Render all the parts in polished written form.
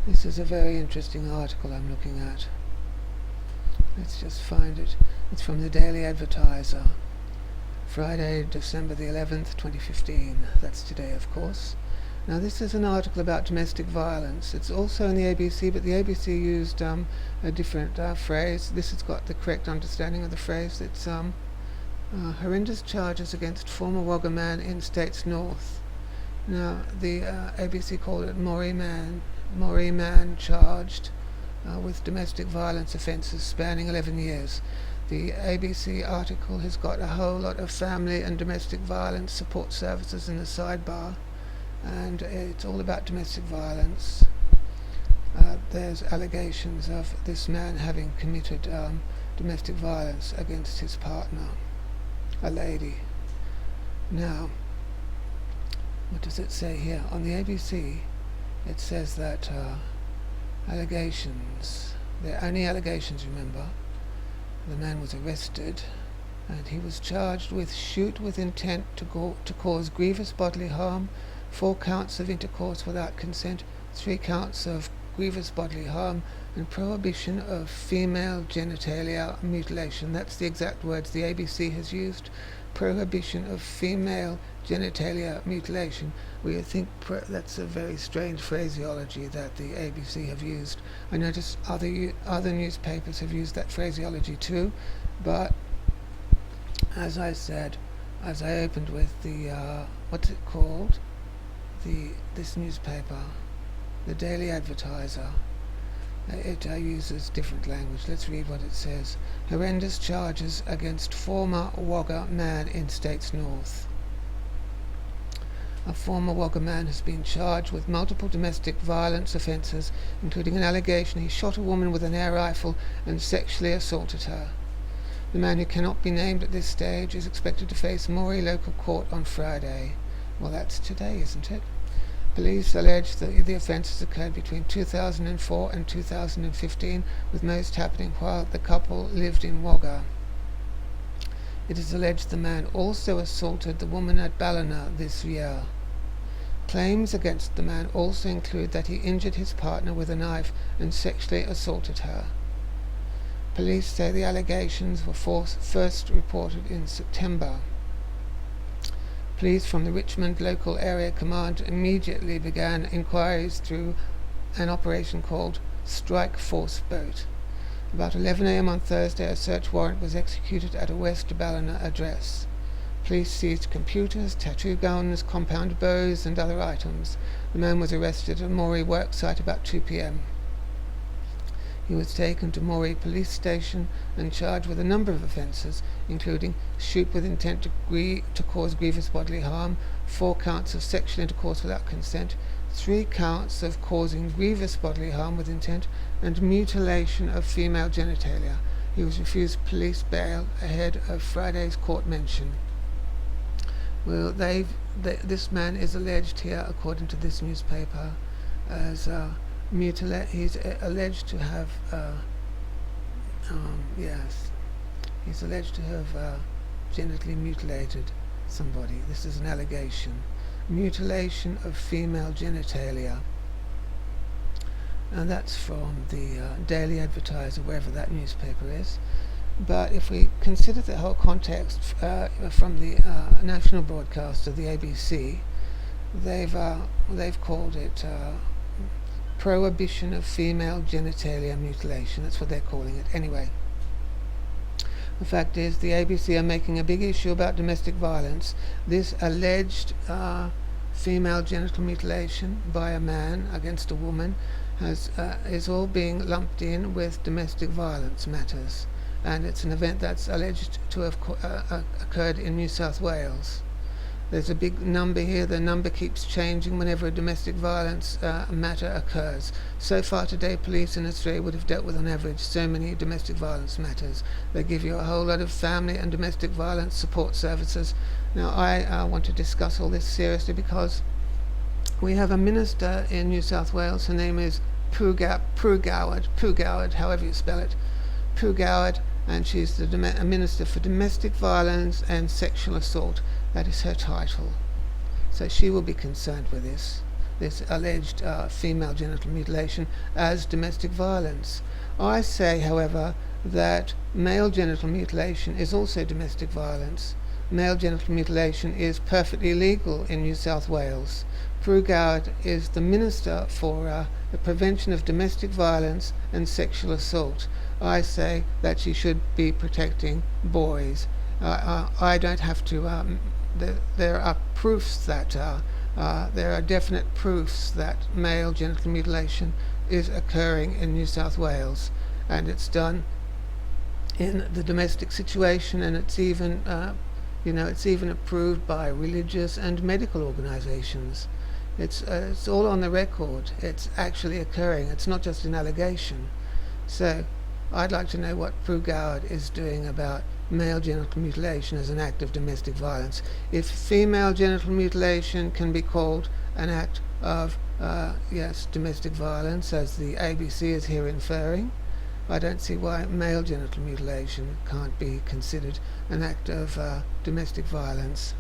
This is a very interesting article I'm looking at. Let's just find it. It's from the Daily Advertiser, Friday, December the 11th, 2015. That's today, of course. Now, this is an article about domestic violence. It's also in the ABC, but the ABC used a different phrase. This has got the correct understanding of the phrase. It's horrendous charges against former Wagga man in States North. Now, the ABC called it Moree man charged with domestic violence offences spanning 11 years. The ABC article has got a whole lot of family and domestic violence support services in the sidebar, and it's all about domestic violence. There's allegations of this man having committed domestic violence against his partner, a lady. Now, what does it say here? On the ABC, it says that allegations, they're only allegations, remember. The man was arrested and he was charged with shoot with intent to cause grievous bodily harm, 4 counts of intercourse without consent, 3 counts of grievous bodily harm, and prohibition of female genitalia mutilation. That's the exact words the ABC has used. Prohibition of female genitalia mutilation. We think that's a very strange phraseology that the ABC have used. I notice other newspapers have used that phraseology too, but as I said, as I opened with the what's it called? This newspaper, the Daily Advertiser. It uses different language. Let's read what it says. Horrendous charges against former Wagga man in States North. A former Wagga man has been charged with multiple domestic violence offences, including an allegation he shot a woman with an air rifle and sexually assaulted her. The man, who cannot be named at this stage, is expected to face Moree local court on Friday. Well, that's today, isn't it? Police allege that the offences occurred between 2004 and 2015, with most happening while the couple lived in Wagga. It is alleged the man also assaulted the woman at Ballina this year. Claims against the man also include that he injured his partner with a knife and sexually assaulted her. Police say the allegations were first reported in September. Police from the Richmond Local Area Command immediately began inquiries through an operation called Strike Force Boat. About 11 a.m. on Thursday, a search warrant was executed at a West Ballina address. Police seized computers, tattoo guns, compound bows and other items. The man was arrested at a Moree worksite about 2 p.m. He was taken to Moree Police Station and charged with a number of offences, including shoot with intent to cause grievous bodily harm, 4 counts of sexual intercourse without consent, 3 counts of causing grievous bodily harm with intent, and mutilation of female genitalia. He was refused police bail ahead of Friday's court mention. Well, this man is alleged here, according to this newspaper, as he's alleged to have he's alleged to have genitally mutilated somebody. This is an allegation. Mutilation of female genitalia. And that's from the Daily Advertiser, wherever that newspaper is. But if we consider the whole context from the national broadcaster, the ABC, they've called it prohibition of female genitalia mutilation. That's what they're calling it. Anyway, the fact is the ABC are making a big issue about domestic violence. This alleged female genital mutilation by a man against a woman is all being lumped in with domestic violence matters, and it's an event that's alleged to have occurred in New South Wales. There's a big number here. The number keeps changing whenever a domestic violence matter occurs. So far today, police in Australia would have dealt with, on average, so many domestic violence matters. They give you a whole lot of family and domestic violence support services. Now, I want to discuss all this seriously because we have a minister in New South Wales. Her name is Pru Goward, however you spell it, Pru Goward, and she's the Minister for Domestic Violence and Sexual Assault. That is her title. So she will be concerned with this. this alleged female genital mutilation as domestic violence. I say, however, that male genital mutilation is also domestic violence. Male genital mutilation is perfectly legal in New South Wales. Pru Goward is the Minister for the Prevention of Domestic Violence and Sexual Assault. I say that she should be protecting boys. I don't have to. There are proofs that there are definite proofs that male genital mutilation is occurring in New South Wales, and it's done in the domestic situation, and it's even it's even approved by religious and medical organisations. It's all on the record. It's actually occurring. It's not just an allegation. So I'd like to know what Pru Goward is doing about male genital mutilation as an act of domestic violence. If female genital mutilation can be called an act of domestic violence, as the ABC is here inferring, I don't see why male genital mutilation can't be considered an act of domestic violence.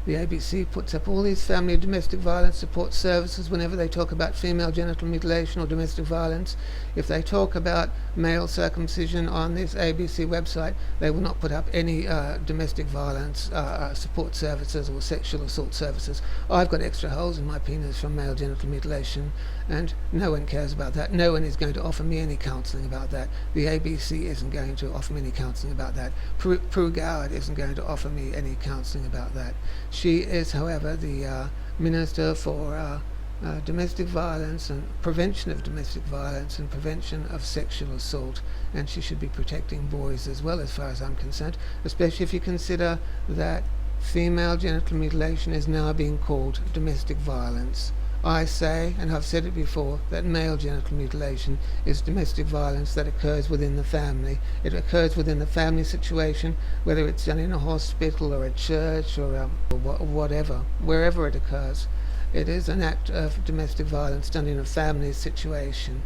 The ABC puts up all these family and domestic violence support services whenever they talk about female genital mutilation or domestic violence. If they talk about male circumcision on this ABC website, they will not put up any domestic violence support services or sexual assault services. I've got extra holes in my penis from male genital mutilation, and no one cares about that. No one is going to offer me any counselling about that. The ABC isn't going to offer me any counselling about that. Pru Goward isn't going to offer me any counselling about that. She is, however, the Minister for domestic violence and prevention of domestic violence and prevention of sexual assault, and she should be protecting boys as well, as far as I'm concerned, especially if you consider that female genital mutilation is now being called domestic violence. I say, and I've said it before, that male genital mutilation is domestic violence that occurs within the family. It occurs within the family situation, whether it's done in a hospital or a church or whatever, wherever it occurs. It is an act of domestic violence done in a family situation.